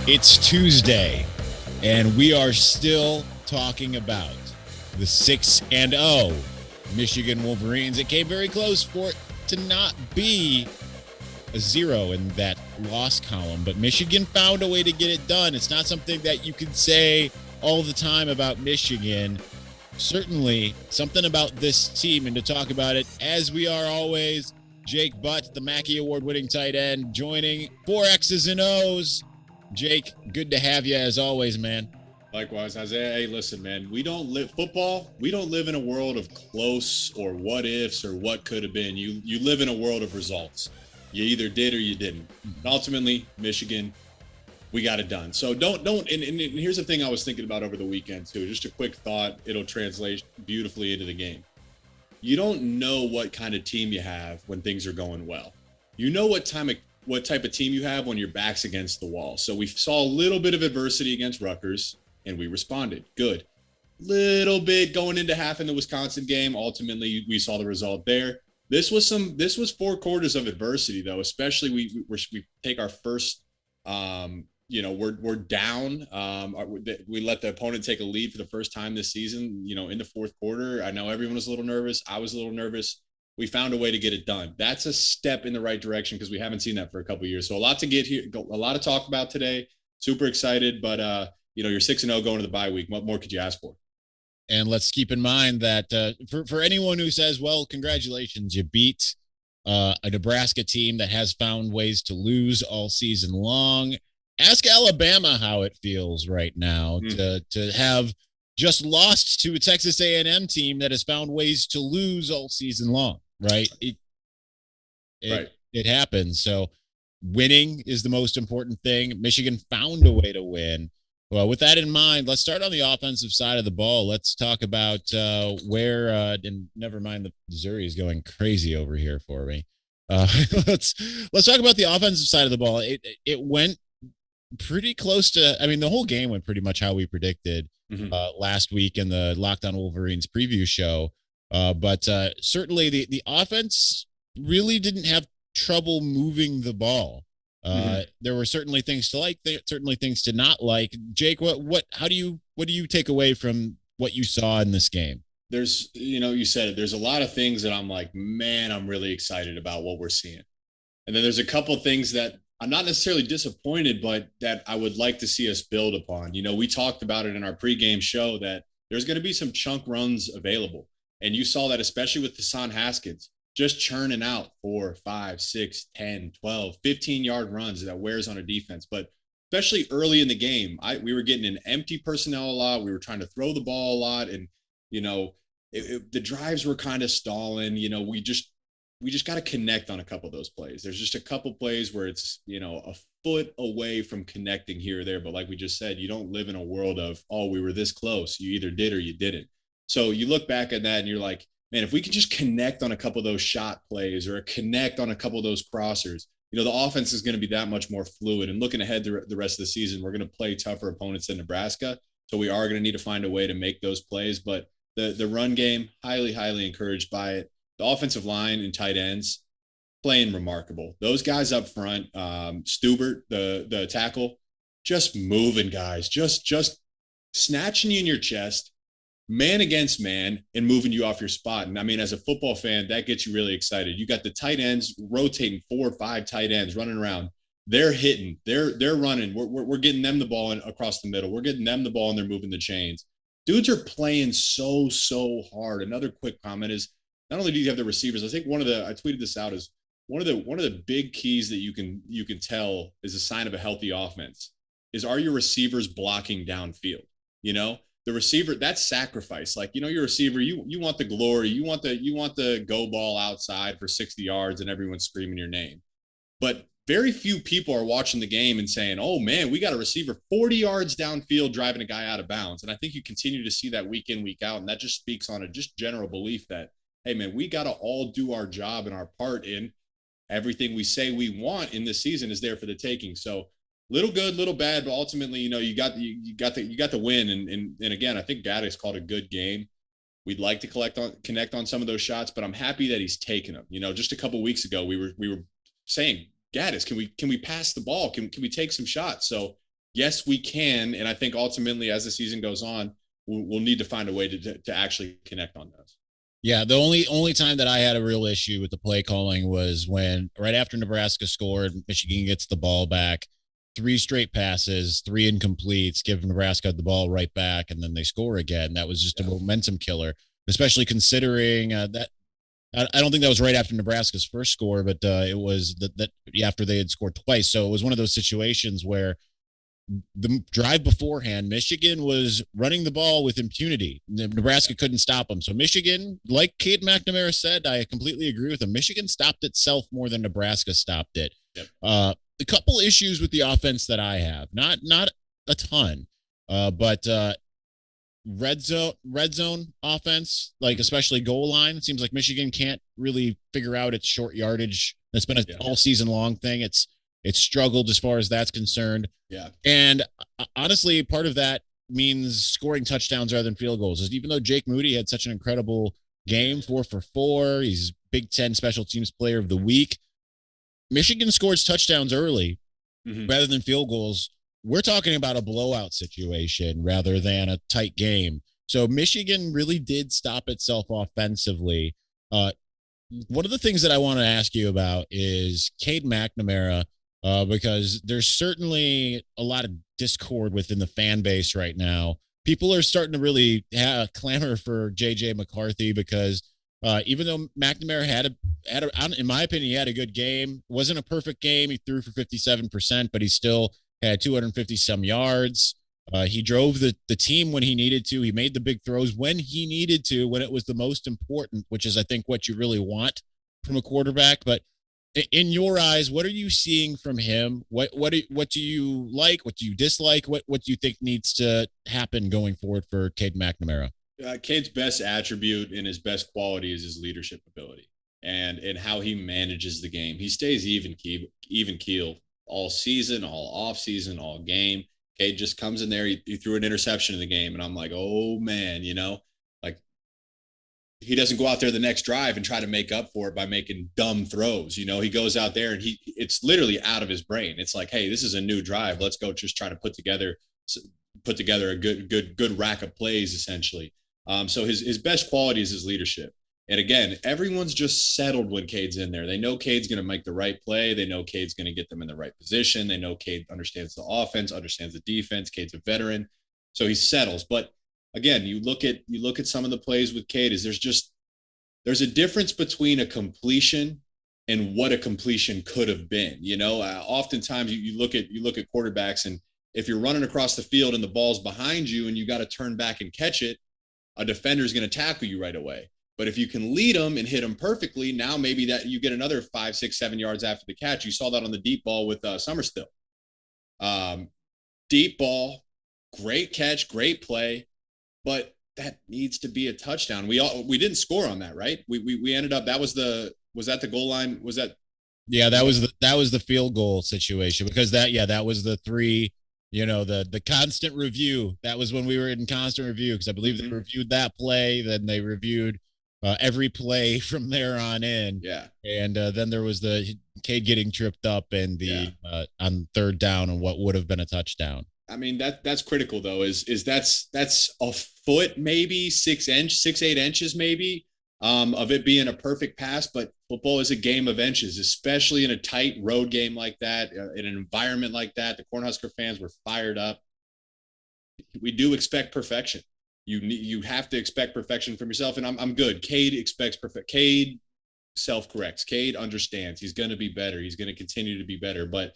It's Tuesday, and we are still talking about the 6-0 Michigan Wolverines. It came very close for it to not be a 0 in that loss column, but Michigan found a way to get it done. It's not something that you can say all the time about Michigan. Certainly something about this team, and to talk about it, as we are always, Jake Butt, the Mackey Award-winning tight end, joining 4 X's and O's. Jake, good to have you as always, man. Likewise, Isaiah. Hey, listen, man, we don't live in a world of close or what ifs or what could have been. You live in a world of results. You either did or you didn't. And ultimately, Michigan, we got it done. So don't and here's the thing I was thinking about over the weekend too. Just a quick thought, it'll translate beautifully into the game. You don't know what kind of team you have when things are going well. You know what type of team you have when your back's against the wall. So we saw a little bit of adversity against Rutgers, and we responded. Good. Little bit going into half in the Wisconsin game. Ultimately, we saw the result there. This was 4 quarters of adversity, though. Especially we take our first, we're down. We let the opponent take a lead for the first time this season. In the fourth quarter. I know everyone was a little nervous. I was a little nervous. We found a way to get it done. That's a step in the right direction because we haven't seen that for a couple of years. So a lot to get here, a lot to talk about today. Super excited, but you're 6-0 going to the bye week. What more could you ask for? And let's keep in mind that for anyone who says, well, congratulations, you beat a Nebraska team that has found ways to lose all season long. Ask Alabama how it feels right now to have just lost to a Texas A&M team that has found ways to lose all season long, right? It happens. So winning is the most important thing. Michigan found a way to win. Well, with that in mind, let's start on the offensive side of the ball. Let's talk about where, and never mind, the Missouri is going crazy over here for me. Let's talk about the offensive side of the ball. It went pretty close to, the whole game went pretty much how we predicted last week in the Locked On Wolverines preview show. But certainly the offense really didn't have trouble moving the ball. There were certainly things to like, certainly things to not like. Jake, what do you take away from what you saw in this game? There's, you said it, there's a lot of things that I'm like, man, I'm really excited about what we're seeing. And then there's a couple of things that I'm not necessarily disappointed, but that I would like to see us build upon. We talked about it in our pregame show that there's going to be some chunk runs available. And you saw that, especially with Hassan Haskins, just churning out 4, 5, 6, 10, 12, 15-yard runs that wears on a defense. But especially early in the game, we were getting an empty personnel a lot. We were trying to throw the ball a lot. And, the drives were kind of stalling. We just got to connect on a couple of those plays. There's just a couple plays where it's, a foot away from connecting here or there. But like we just said, you don't live in a world of, oh, we were this close. You either did or you didn't. So you look back at that and you're like, man, if we could just connect on a couple of those shot plays or connect on a couple of those crossers, the offense is going to be that much more fluid. And looking ahead to the rest of the season, we're going to play tougher opponents than Nebraska. So we are going to need to find a way to make those plays. But the run game, highly, highly encouraged by it. The offensive line and tight ends playing remarkable. Those guys up front, Stubert, the tackle, just moving guys, just snatching you in your chest, man against man, and moving you off your spot. And as a football fan, that gets you really excited. You got the tight ends rotating, 4 or 5 tight ends running around. They're hitting, they're running. We're getting them the ball across the middle. We're getting them the ball and they're moving the chains. Dudes are playing so hard. Another quick comment is, not only do you have the receivers, I think I tweeted this out, is one of the big keys that you can tell is a sign of a healthy offense is, are your receivers blocking downfield? The receiver, that's sacrifice. Like, your receiver, you want the glory, you want the go ball outside for 60 yards and everyone's screaming your name. But very few people are watching the game and saying, oh man, we got a receiver 40 yards downfield driving a guy out of bounds. And I think you continue to see that week in, week out. And that just speaks on a just general belief that, hey man, we got to all do our job and our part in everything we say we want in this season is there for the taking. So little good, little bad, but ultimately, you got the win. And again, I think Gaddis called a good game. We'd like to connect on some of those shots, but I'm happy that he's taken them. Just a couple of weeks ago, we were saying, Gaddis, can we pass the ball? Can we take some shots? So yes, we can. And I think ultimately, as the season goes on, we'll need to find a way to actually connect on those. Yeah, the only time that I had a real issue with the play calling was when right after Nebraska scored, Michigan gets the ball back, three straight passes, three incompletes, give Nebraska the ball right back, and then they score again. That was just a momentum killer, especially considering that I don't think that was right after Nebraska's first score, but it was that after they had scored twice. So it was one of those situations where the drive beforehand, Michigan was running the ball with impunity. Nebraska couldn't stop them. So Michigan, like Cade McNamara said, I completely agree with him. Michigan stopped itself more than Nebraska stopped it. Yep. A couple issues with the offense that I have, not a ton, but red zone offense, like especially goal line. It seems like Michigan can't really figure out its short yardage. That's been an all season long thing. It's struggled as far as that's concerned. Yeah. And honestly, part of that means scoring touchdowns rather than field goals. Even though Jake Moody had such an incredible game, 4 for 4, he's Big Ten Special Teams Player of the Week. Michigan scores touchdowns early rather than field goals. We're talking about a blowout situation rather than a tight game. So Michigan really did stop itself offensively. One of the things that I want to ask you about is Cade McNamara, because there's certainly a lot of discord within the fan base right now. People are starting to really clamor for JJ McCarthy because even though McNamara had in my opinion, he had a good game. It wasn't a perfect game. He threw for 57%, but he still had 250 some yards. He drove the team when he needed to. He made the big throws when he needed to, when it was the most important, which is, I think, what you really want from a quarterback. But in your eyes, what are you seeing from him? What do you like? What do you dislike? What do you think needs to happen going forward for Cade McNamara? Cade's best attribute and his best quality is his leadership ability and how he manages the game. He stays even keel all season, all off season, all game. Cade just comes in there. He threw an interception in the game, and I'm like, oh man, like he doesn't go out there the next drive and try to make up for it by making dumb throws. He goes out there and it's literally out of his brain. It's like, hey, this is a new drive. Let's go just try to put together a good rack of plays essentially. So his best quality is his leadership. And again, everyone's just settled when Cade's in there. They know Cade's going to make the right play. They know Cade's going to get them in the right position. They know Cade understands the offense, understands the defense. Cade's a veteran, so he settles. But again, you look at some of the plays with Cade. There's a difference between a completion and what a completion could have been. Oftentimes you look at quarterbacks, and if you're running across the field and the ball's behind you and you got to turn back and catch it, a defender is going to tackle you right away. But if you can lead them and hit them perfectly, now maybe that you get another 5, 6, 7 yards after the catch. You saw that on the deep ball with Summerstill. Deep ball, great catch, great play, but that needs to be a touchdown. We didn't score on that, right? We ended up, was that the goal line? Was that? Yeah, that was the field goal situation because that was the 3. The constant review. That was when we were in constant review because I believe they reviewed that play. Then they reviewed every play from there on in. Yeah. And then there was the Cade getting tripped up and on third down and what would have been a touchdown. I mean, that's critical though, is that's a foot, maybe 6 8 inches, maybe of it being a perfect pass. But football is a game of inches, especially in a tight road game like that, in an environment like that. The Cornhusker fans were fired up. We do expect perfection. You have to expect perfection from yourself. And I'm good. Cade expects perfect. Cade self-corrects. Cade understands he's going to be better. He's going to continue to be better. But,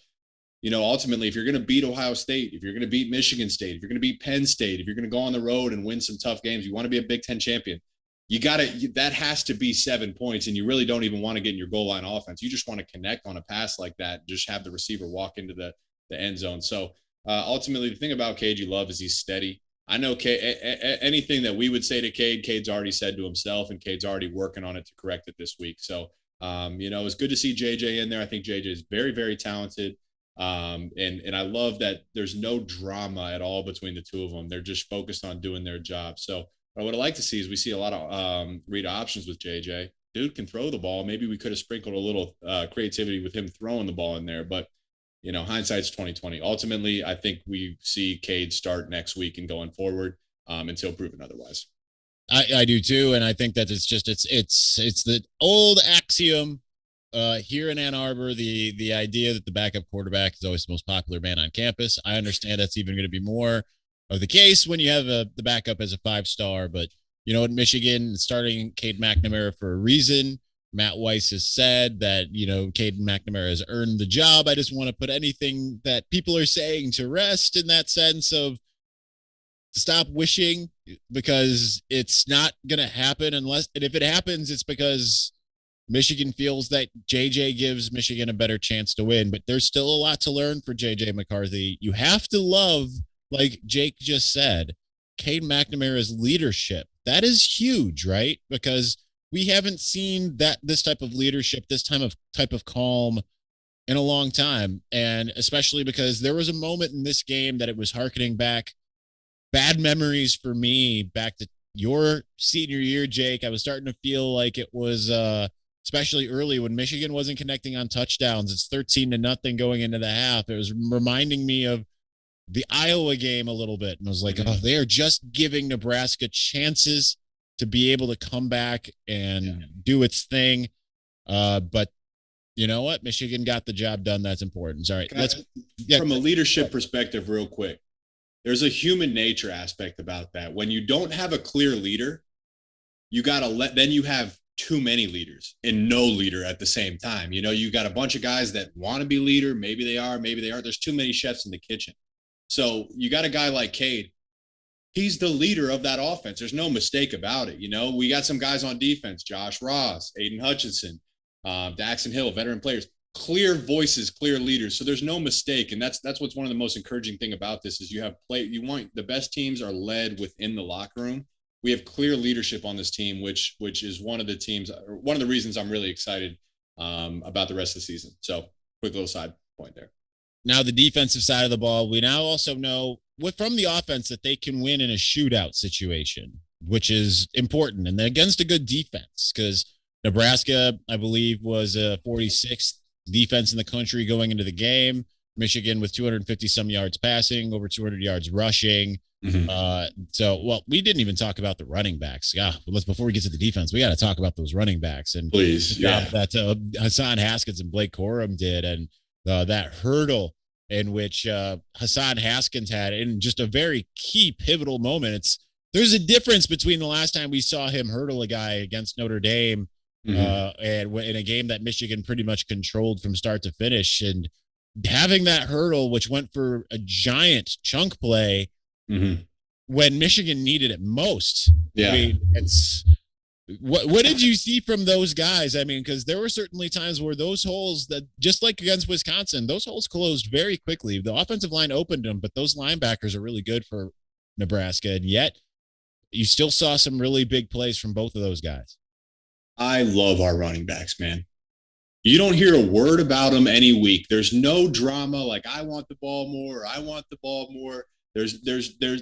ultimately, if you're going to beat Ohio State, if you're going to beat Michigan State, if you're going to beat Penn State, if you're going to go on the road and win some tough games, you want to be a Big Ten champion. That has to be 7 points. And you really don't even want to get in your goal line offense. You just want to connect on a pass like that. Just have the receiver walk into the end zone. So ultimately, the thing about Cade you love is he's steady. I know anything that we would say to Cade, Cade's already said to himself, and Cade's already working on it to correct it this week. So, it's good to see JJ in there. I think JJ is very, very talented. And I love that there's no drama at all between the two of them. They're just focused on doing their job. So what I like to see is we see a lot of read options with JJ. Dude can throw the ball. Maybe we could have sprinkled a little creativity with him throwing the ball in there, but hindsight's 2020. Ultimately, I think we see Cade start next week and going forward until proven otherwise. I do too, and I think that it's the old axiom here in Ann Arbor, the idea that the backup quarterback is always the most popular man on campus. I understand that's even going to be more of the case when you have the backup as a 5-star, but in Michigan, starting Cade McNamara for a reason. Matt Weiss has said that, Cade McNamara has earned the job. I just want to put anything that people are saying to rest in that sense of stop wishing, because it's not going to happen and if it happens, it's because Michigan feels that JJ gives Michigan a better chance to win, but there's still a lot to learn for JJ McCarthy. You have to love, like Jake just said, Cade McNamara's leadership. That is huge, right? Because we haven't seen this type of leadership, this type of calm in a long time. And especially because there was a moment in this game that it was hearkening back bad memories for me back to your senior year, Jake. I was starting to feel like it was especially early when Michigan wasn't connecting on touchdowns. It's 13-0 going into the half. It was reminding me of the Iowa game a little bit. And I was like, oh, they are just giving Nebraska chances to be able to come back and do its thing. But you know what? Michigan got the job done. That's important. All right. From a leadership perspective, real quick, there's a human nature aspect about that. When you don't have a clear leader, you got to then you have too many leaders and no leader at the same time. You got a bunch of guys that want to be leader. Maybe they are, maybe they aren't. There's too many chefs in the kitchen. So you got a guy like Cade. He's the leader of that offense. There's no mistake about it. We got some guys on defense, Josh Ross, Aiden Hutchinson, Daxon Hill, veteran players, clear voices, clear leaders. So there's no mistake. And that's what's one of the most encouraging thing about this is you want the best teams are led within the locker room. We have clear leadership on this team, which is one of the reasons I'm really excited about the rest of the season. So quick little side point there. Now the defensive side of the ball, we now also know from the offense that they can win in a shootout situation, which is important. And then against a good defense, because Nebraska, I believe, was a 46th defense in the country going into the game. Michigan with 250 some yards passing, over 200 yards rushing. So we didn't even talk about the running backs. Before we get to the defense, we got to talk about those running backs and please, that Hassan Haskins and Blake Corum did, and that hurdle in which Hassan Haskins had in just a very key pivotal moment. There's a difference between the last time we saw him hurdle a guy against Notre Dame and in a game that Michigan pretty much controlled from start to finish, and having that hurdle, which went for a giant chunk play when Michigan needed it most. Yeah. I mean, what did you see from those guys? I mean, because there were certainly times where those holes that, just like against Wisconsin, those holes closed very quickly. The offensive line opened them, but those linebackers are really good for Nebraska. And yet you still saw some really big plays from both of those guys. I love our running backs, man. You don't hear a word about them any week. There's no drama like I want the ball more, or I want the ball more. There's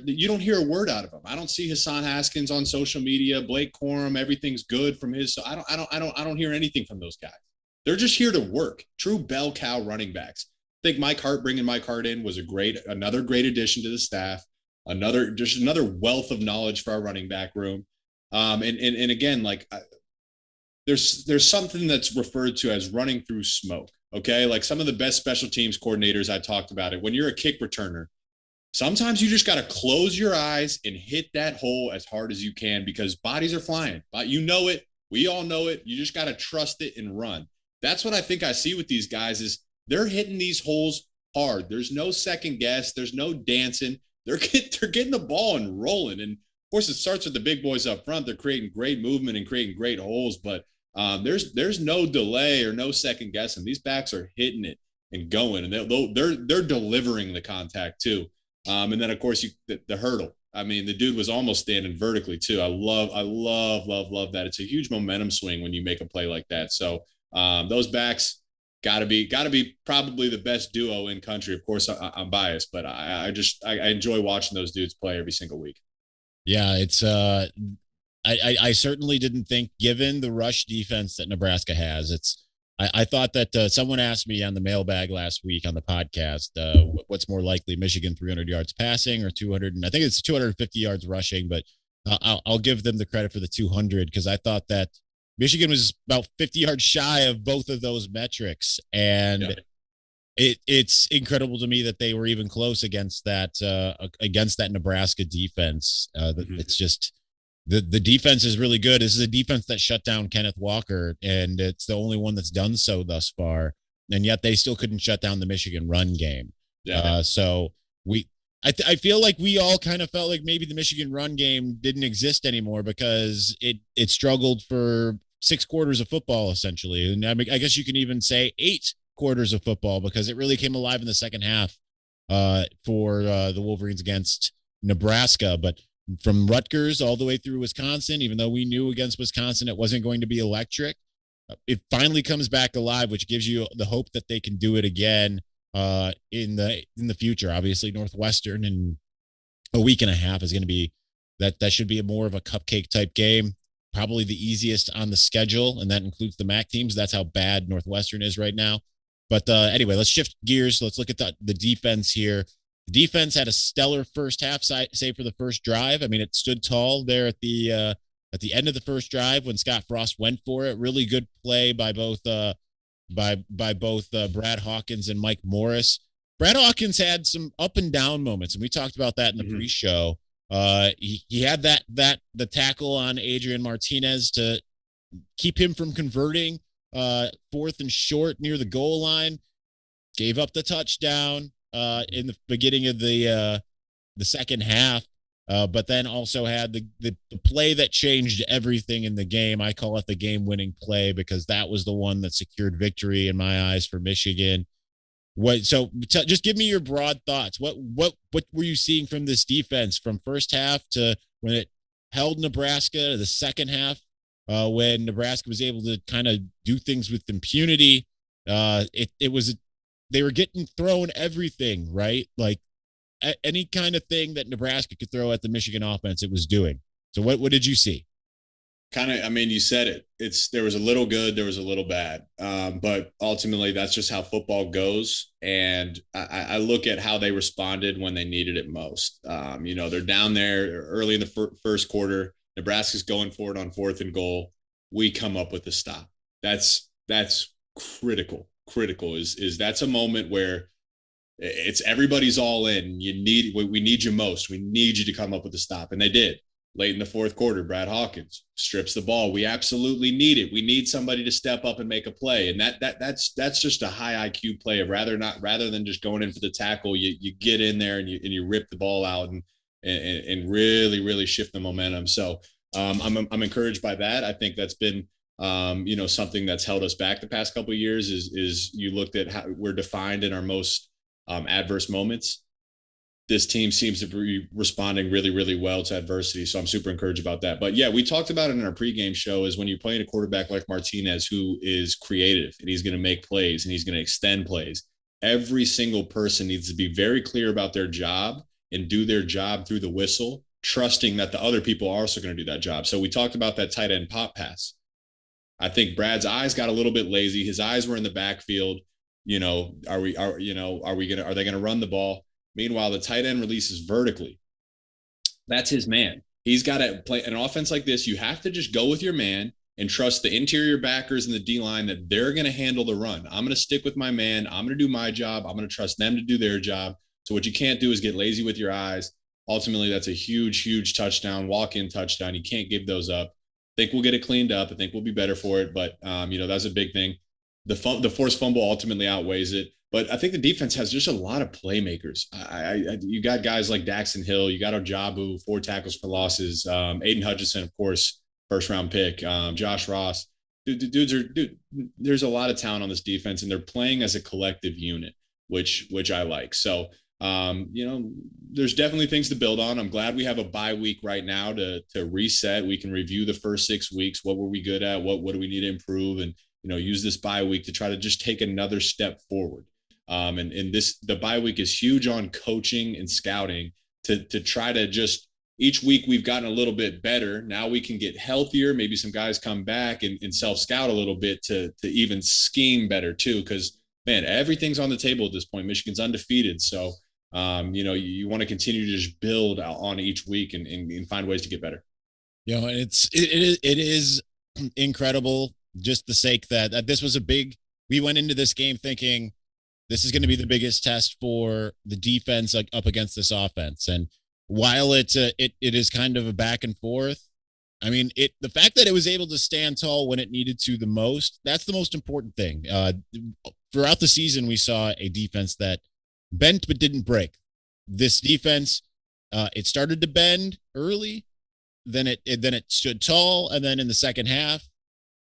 you don't hear a word out of them. I don't see Hassan Haskins on social media, Blake Corum, everything's good from his. So I don't hear anything from those guys. They're just here to work. True bell cow running backs. I think Mike Hart, bringing Mike Hart in, was another great addition to the staff. Another wealth of knowledge for our running back room. And again, there's something that's referred to as running through smoke. Okay, like some of the best special teams coordinators, I talked about it. When you're a kick returner, sometimes you just got to close your eyes and hit that hole as hard as you can because bodies are flying. But you know it. We all know it. You just got to trust it and run. That's what I think I see with these guys is they're hitting these holes hard. There's no second guess. There's no dancing. They're getting the ball and rolling. And of course, it starts with the big boys up front. They're creating great movement and creating great holes. But there's no delay or no second guessing. These backs are hitting it and going, and they're delivering the contact too. And then of course the hurdle. I mean, the dude was almost standing vertically too. I love that. It's a huge momentum swing when you make a play like that. So those backs gotta be probably the best duo in country. Of course, I'm biased, but I enjoy watching those dudes play every single week. Yeah, it's I certainly didn't think, given the rush defense that Nebraska has, I thought that someone asked me on the mailbag last week on the podcast, what's more likely, Michigan 300 yards passing or 200? And I think it's 250 yards rushing, but I'll give them the credit for the 200 because I thought that Michigan was about 50 yards shy of both of those metrics. And yeah, it's incredible to me that they were even close against that Nebraska defense. It's just the defense is really good. This is a defense that shut down Kenneth Walker, and it's the only one that's done so thus far. And yet they still couldn't shut down the Michigan run game. Yeah. So I feel like we all kind of felt like maybe the Michigan run game didn't exist anymore because it struggled for 6 quarters of football essentially, and I guess you can even say 8 quarters of football because it really came alive in the second half for the Wolverines against Nebraska. But from Rutgers all the way through Wisconsin, even though we knew against Wisconsin it wasn't going to be electric, it finally comes back alive, which gives you the hope that they can do it again in the future. Obviously, Northwestern in a week and a half is going to be that should be more of a cupcake type game. Probably the easiest on the schedule, and that includes the MAC teams. That's how bad Northwestern is right now. But anyway, let's shift gears. Let's look at the defense here. The defense had a stellar first half, save for the first drive. I mean, it stood tall there at the end of the first drive when Scott Frost went for it. Really good play by both Brad Hawkins and Mike Morris. Brad Hawkins had some up and down moments, and we talked about that in the pre-show. He had the tackle on Adrian Martinez to keep him from converting 4th and short near the goal line, gave up the touchdown in the beginning of the second half, but then also had the play that changed everything in the game. I call it the game-winning play because that was the one that secured victory in my eyes for Michigan. Just give me your broad thoughts. What were you seeing from this defense from first half to when it held Nebraska to the second half, when Nebraska was able to kind of do things with impunity? They were getting thrown everything, right? Like any kind of thing that Nebraska could throw at the Michigan offense, it was doing. So what did you see? I mean, you said it. There was a little good, there was a little bad, but ultimately that's just how football goes. And I look at how they responded when they needed it most. They're down there early in the first quarter. Nebraska's going for it on 4th and goal. We come up with a stop. That's critical. Critical is that's a moment where it's everybody's all in. We need you most. We need you to come up with a stop, and they did. Late in the 4th quarter, Brad Hawkins strips the ball. We absolutely need it. We need somebody to step up and make a play. And that's just a high IQ play of rather than just going in for the tackle, you get in there and you rip the ball out and really, really shift the momentum. So I'm encouraged by that. I think that's been something that's held us back the past couple of years is you looked at how we're defined in our most adverse moments. This team seems to be responding really, really well to adversity. So I'm super encouraged about that. But yeah, we talked about it in our pregame show is when you're playing a quarterback like Martinez, who is creative and he's going to make plays and he's going to extend plays. Every single person needs to be very clear about their job and do their job through the whistle, trusting that the other people are also going to do that job. So we talked about that tight end pop pass. I think Brad's eyes got a little bit lazy. His eyes were in the backfield. Are they going to run the ball? Meanwhile, the tight end releases vertically. That's his man. He's got to play an offense like this. You have to just go with your man and trust the interior backers and the D-line that they're going to handle the run. I'm going to stick with my man. I'm going to do my job. I'm going to trust them to do their job. So what you can't do is get lazy with your eyes. Ultimately, that's a huge, huge touchdown, walk-in touchdown. You can't give those up. I think we'll get it cleaned up. I think we'll be better for it. But, that's a big thing. The forced fumble ultimately outweighs it. But I think the defense has just a lot of playmakers. You got guys like Daxton Hill. You got Ojabu, 4 tackles for losses. Aiden Hutchinson, of course, first-round pick. Josh Ross. There's a lot of talent on this defense, and they're playing as a collective unit, which I like. So, there's definitely things to build on. I'm glad we have a bye week right now to reset. We can review the first 6 weeks. What were we good at? What do we need to improve? And, use this bye week to try to just take another step forward. The bye week is huge on coaching and scouting to try to just each week we've gotten a little bit better. Now we can get healthier. Maybe some guys come back and self-scout a little bit to even scheme better too. Because, man, everything's on the table at this point. Michigan's undefeated. So, you want to continue to just build on each week and find ways to get better. And it is incredible, just the sake that this was we went into this game thinking this is going to be the biggest test for the defense up against this offense. And while it is kind of a back and forth, I mean, the fact that it was able to stand tall when it needed to the most, that's the most important thing. Throughout the season, we saw a defense that bent but didn't break. This defense, it started to bend early, then it stood tall, and then in the second half,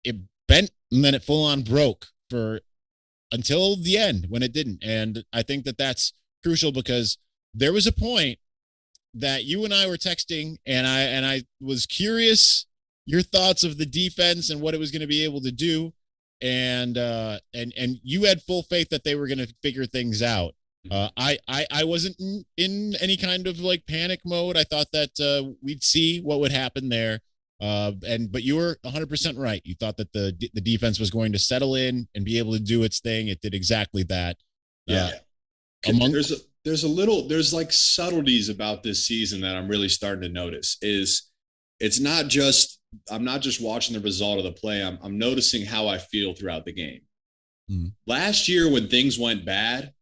it bent and then it full on broke until the end when it didn't. And I think that that's crucial, because there was a point that you and I were texting, and I was curious your thoughts of the defense and what it was going to be able to do. And you had full faith that they were going to figure things out. I wasn't in any kind of like panic mode. I thought that we'd see what would happen there. But you were 100% right. You thought that the defense was going to settle in and be able to do its thing. It did exactly that. Yeah. There's like subtleties about this season that I'm really starting to notice. I'm not just watching the result of the play. I'm noticing how I feel throughout the game. Last year when things went bad,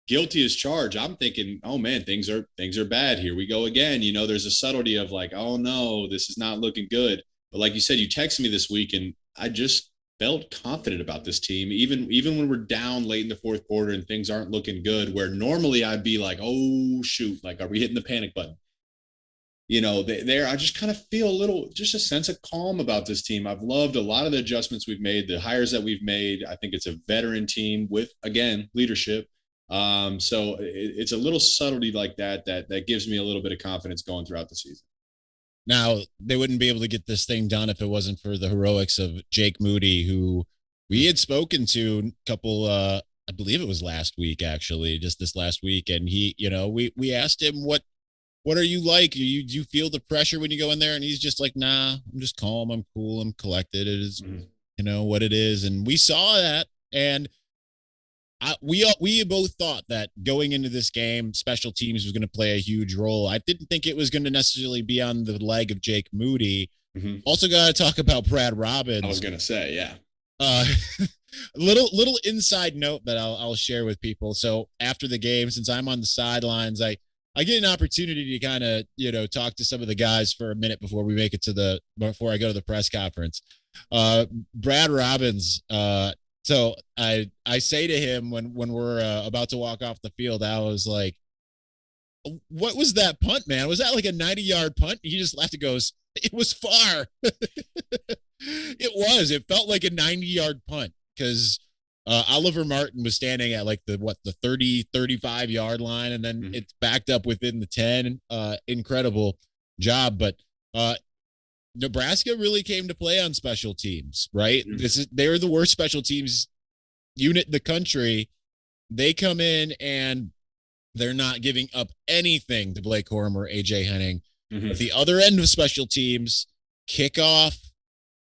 guilty as charged, I'm thinking, oh man, things are bad. Here we go again. There's a subtlety of like, oh no, this is not looking good. But like you said, you texted me this week and I just felt confident about this team, even when we're down late in the fourth quarter and things aren't looking good, where normally I'd be like, oh shoot, like, are we hitting the panic button? I just kind of feel just a sense of calm about this team. I've loved a lot of the adjustments we've made, the hires that we've made. I think it's a veteran team with, again, leadership. So it's a little subtlety like that gives me a little bit of confidence going throughout the season. Now, they wouldn't be able to get this thing done if it wasn't for the heroics of Jake Moody, who we had spoken to a couple, I believe it was last week, actually, just this last week. And he, we asked him, what are you like? Do you feel the pressure when you go in there? And he's just like, nah, I'm just calm. I'm cool. I'm collected. It is, what it is. And we saw that. And we both thought that going into this game, special teams was going to play a huge role. I didn't think it was going to necessarily be on the leg of Jake Moody. Also got to talk about Brad Robbins. I was going to say, yeah. Little inside note that I'll share with people. So after the game, since I'm on the sidelines, I get an opportunity to kind of, talk to some of the guys for a minute before I go to the press conference. Brad Robbins, so I say to him when we're about to walk off the field, I was like, what was that punt, man? Was that like a 90-yard punt? He just laughed and goes, it was far. It was. It felt like a 90-yard punt because Oliver Martin was standing at like the 30, 35-yard line, and then it's backed up within the 10. Incredible job. But Nebraska really came to play on special teams, right? They're the worst special teams unit in the country. They come in and they're not giving up anything to Blake Corum or AJ Henning. At the other end of special teams, kickoff,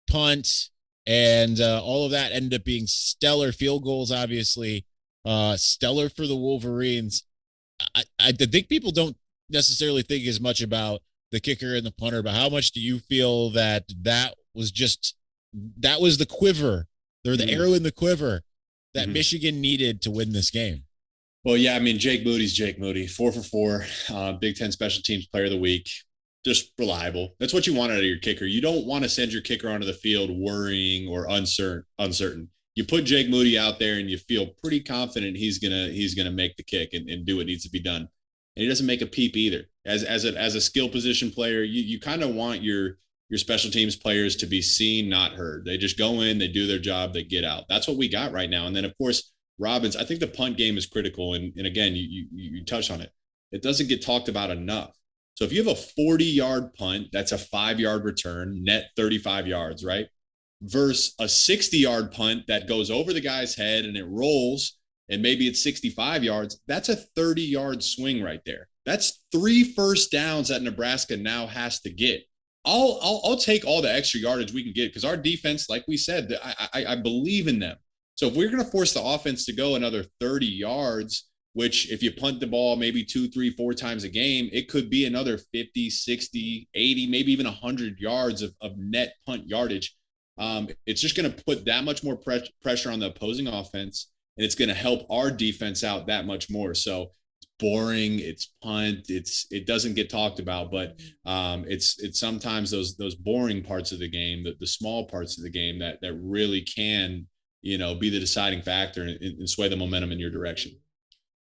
punt, and all of that ended up being stellar. Field goals, obviously, stellar for the Wolverines. I think people don't necessarily think as much about the kicker and the punter, but how much do you feel that was the quiver, or the arrow in the quiver that Michigan needed to win this game? Well, yeah, I mean, Jake Moody's Jake Moody, 4 for 4, Big Ten Special Teams Player of the Week, just reliable. That's what you want out of your kicker. You don't want to send your kicker onto the field worrying or uncertain. You put Jake Moody out there and you feel pretty confident he's gonna make the kick and do what needs to be done. And he doesn't make a peep either. As a skill position player, you kind of want your special teams players to be seen, not heard. They just go in, they do their job, they get out. That's what we got right now. And then, of course, Robbins, I think the punt game is critical. And again, you touched on it. It doesn't get talked about enough. So if you have a 40-yard punt, that's a 5-yard return, net 35 yards, right? Versus a 60-yard punt that goes over the guy's head and it rolls, and maybe it's 65 yards. That's a 30-yard swing right there. That's 3 first downs that Nebraska now has to get. I'll take all the extra yardage we can get because our defense, like we said, I believe in them. So if we're going to force the offense to go another 30 yards, which if you punt the ball maybe 2, 3, 4 times a game, it could be another 50, 60, 80, maybe even 100 yards of net punt yardage. It's just going to put that much more pressure on the opposing offense, and it's going to help our defense out that much more. So it's boring, it's punt, it doesn't get talked about, but it's sometimes those boring parts of the game, the small parts of the game that really can, be the deciding factor and sway the momentum in your direction.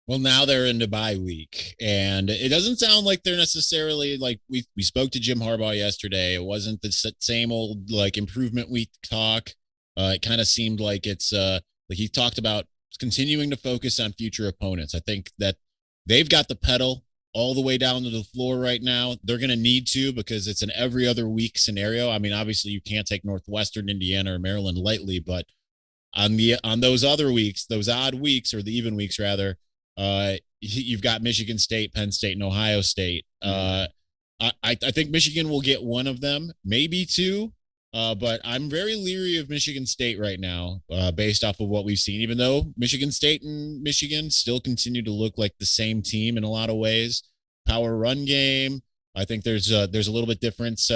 Well, now they're into bye week, and it doesn't sound like they're necessarily like we spoke to Jim Harbaugh yesterday. It wasn't the same old like improvement week talk. It kind of seemed like it's like he talked about continuing to focus on future opponents. I think that they've got the pedal all the way down to the floor right now. They're going to need to because it's an every other week scenario. I mean, obviously you can't take Northwestern, Indiana, or Maryland lightly, but on those other weeks, those odd weeks or the even weeks rather, you've got Michigan State, Penn State, and Ohio State. I think Michigan will get one of them, maybe two. But I'm very leery of Michigan State right now, based off of what we've seen, even though Michigan State and Michigan still continue to look like the same team in a lot of ways. Power run game. I think there's a little bit difference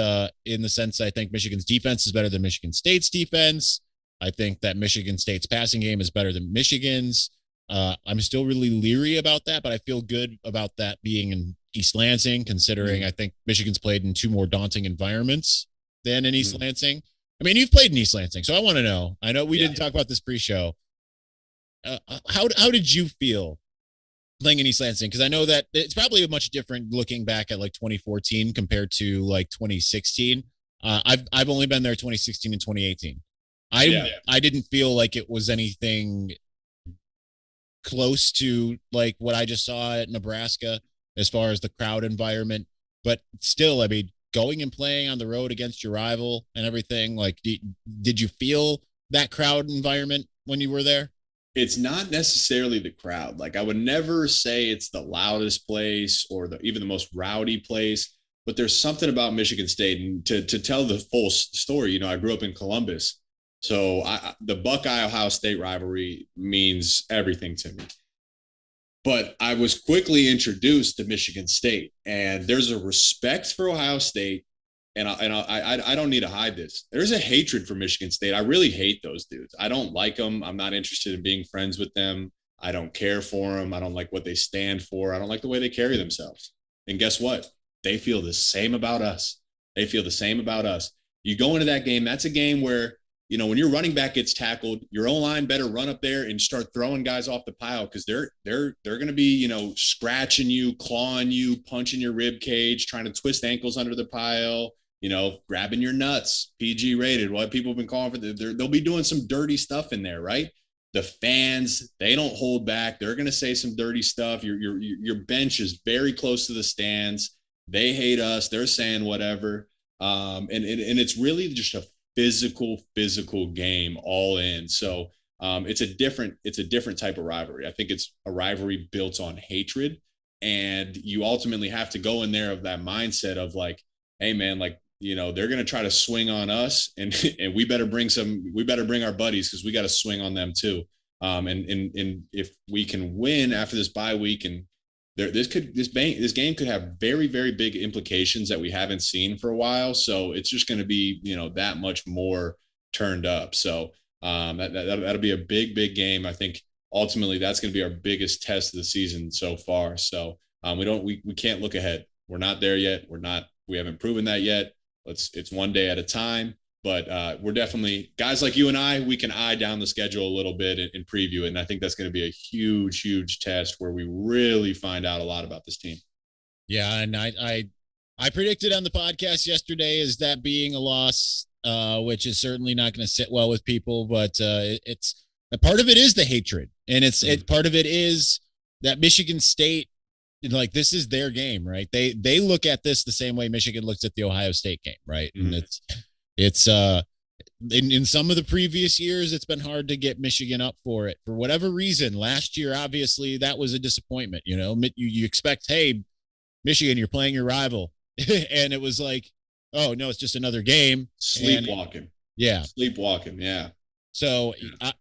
in the sense I think Michigan's defense is better than Michigan State's defense. I think that Michigan State's passing game is better than Michigan's. I'm still really leery about that, but I feel good about that being in East Lansing, considering I think Michigan's played in 2 more daunting environments than in East Lansing. I mean, you've played in East Lansing, so I want to know. I know we didn't talk about this pre-show. How did you feel playing in East Lansing? Because I know that it's probably much different looking back at like 2014 compared to like 2016. I've only been there 2016 and 2018. I didn't feel like it was anything close to like what I just saw at Nebraska as far as the crowd environment, but still, I mean, going and playing on the road against your rival and everything, like, did you feel that crowd environment when you were there? It's not necessarily the crowd. Like, I would never say it's the loudest place or even the most rowdy place, but there's something about Michigan State. And to tell the full story, I grew up in Columbus. So the Buckeye-Ohio State rivalry means everything to me. But I was quickly introduced to Michigan State, and there's a respect for Ohio State, and I don't need to hide this. There's a hatred for Michigan State. I really hate those dudes. I don't like them. I'm not interested in being friends with them. I don't care for them. I don't like what they stand for. I don't like the way they carry themselves. And guess what? They feel the same about us. They feel the same about us. You go into that game, that's a game where, when your running back gets tackled, your O-line better run up there and start throwing guys off the pile because they're going to be, scratching you, clawing you, punching your rib cage, trying to twist ankles under the pile, grabbing your nuts, PG rated, what people have been calling for. They'll be doing some dirty stuff in there, right? The fans, they don't hold back. They're going to say some dirty stuff. Your bench is very close to the stands. They hate us. They're saying whatever. And it's really just a physical game all in. So it's a different type of rivalry. I think it's a rivalry built on hatred, and you ultimately have to go in there of that mindset of like, hey man, like, they're going to try to swing on us, and we better bring our buddies because we got to swing on them too. And if we can win after this bye week, and this game could have very, very big implications that we haven't seen for a while. So it's just going to be, that much more turned up. So that'll be a big game. I think ultimately that's going to be our biggest test of the season so far. So we can't look ahead. We're not there yet. We haven't proven that yet. It's one day at a time. But we're definitely guys like you and I, we can eye down the schedule a little bit and preview it. And I think that's going to be a huge test where we really find out a lot about this team. Yeah. And I predicted on the podcast yesterday is that being a loss, which is certainly not going to sit well with people, but it's a part of it is the hatred. And part of it is that Michigan State, like, this is their game, right? They look at this the same way Michigan looks at the Ohio State game, right? Mm-hmm. And it's in some of the previous years, it's been hard to get Michigan up for it for whatever reason. Last year, obviously, that was a disappointment. You expect, hey, Michigan, you're playing your rival. And it was like, oh, no, it's just another game. Sleepwalking. Yeah. Sleepwalking. Yeah. So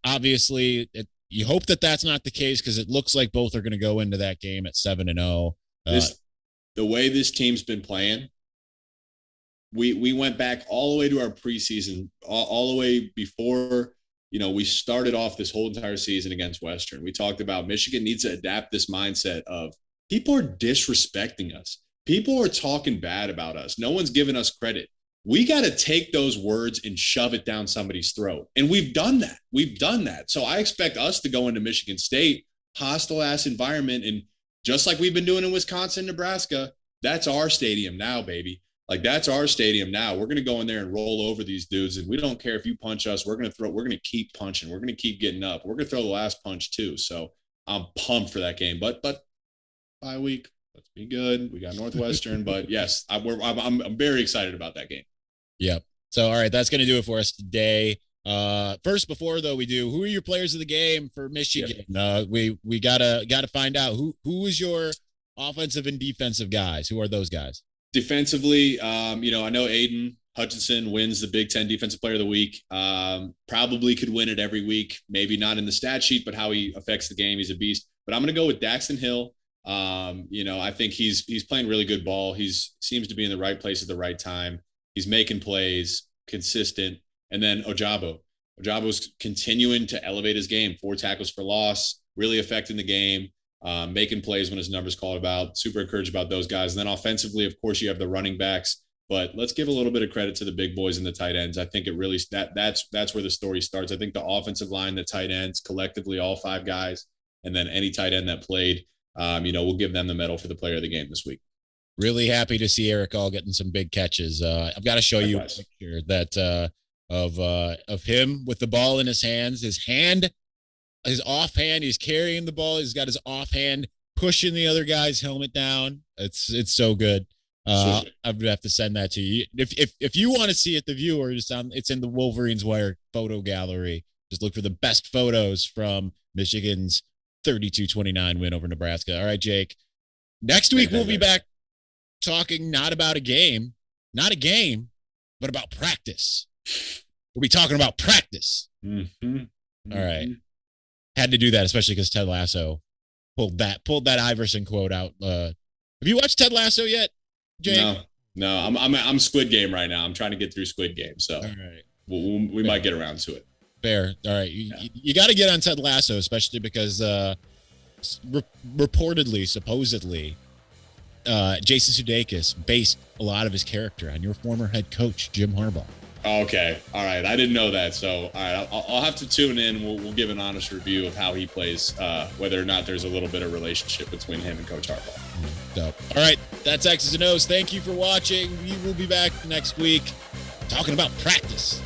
obviously, you hope that that's not the case because it looks like both are going to go into that game at 7-0. The way this team's been playing, we went back all the way to our preseason, all the way before, we started off this whole entire season against Western. We talked about Michigan needs to adapt this mindset of people are disrespecting us. People are talking bad about us. No one's giving us credit. We got to take those words and shove it down somebody's throat. And we've done that. So I expect us to go into Michigan State, hostile ass environment. And just like we've been doing in Wisconsin, Nebraska, that's our stadium now, baby. Like, that's our stadium now. We're going to go in there and roll over these dudes. And we don't care if you punch us. We're going to keep punching. We're going to keep getting up. We're going to throw the last punch too. So I'm pumped for that game, but bye week, let's be good. We got Northwestern, but yes, I'm very excited about that game. Yep. So, all right, that's going to do it for us today. First, before though we do, who are your players of the game for Michigan? Yep. We gotta find out who is your offensive and defensive guys. Who are those guys? Defensively, I know Aiden Hutchinson wins the Big Ten Defensive Player of the Week. Probably could win it every week. Maybe not in the stat sheet, but how he affects the game, he's a beast. But I'm going to go with Daxton Hill. I think he's playing really good ball. Seems to be in the right place at the right time. He's making plays, consistent. And then Ojabo's continuing to elevate his game. 4 tackles for loss, really affecting the game, making plays when his number's called about. Super encouraged about those guys. And then offensively, of course, you have the running backs. But let's give a little bit of credit to the big boys and the tight ends. I think it really that's where the story starts. I think the offensive line, the tight ends, collectively, all 5 guys, and then any tight end that played, we'll give them the medal for the player of the game this week. Really happy to see Eric all getting some big catches. I've got to show you a picture that of him with the ball in his hands, his offhand, he's carrying the ball. He's got his offhand pushing the other guy's helmet down. It's so good. I would have to send that to you. If you want to see it, the viewer, it's in the Wolverines' photo gallery. Just look for the best photos from Michigan's 32-29 win over Nebraska. All right, Jake. Next week we'll be back talking not about a game, but about practice. We'll be talking about practice. Mm-hmm. All right. Had to do that, especially because Ted Lasso pulled that Iverson quote out. Have you watched Ted Lasso yet, Jake? No. I'm Squid Game right now. I'm trying to get through Squid Game, so all right. We might get around to it. Fair. All right. You got to get on Ted Lasso, especially because reportedly, supposedly, Jason Sudeikis based a lot of his character on your former head coach, Jim Harbaugh. Okay. All right. I didn't know that. So, all right. I'll have to tune in. We'll give an honest review of how he plays, whether or not there's a little bit of relationship between him and Coach Harbaugh. So, all right. That's X's and O's. Thank you for watching. We will be back next week talking about practice.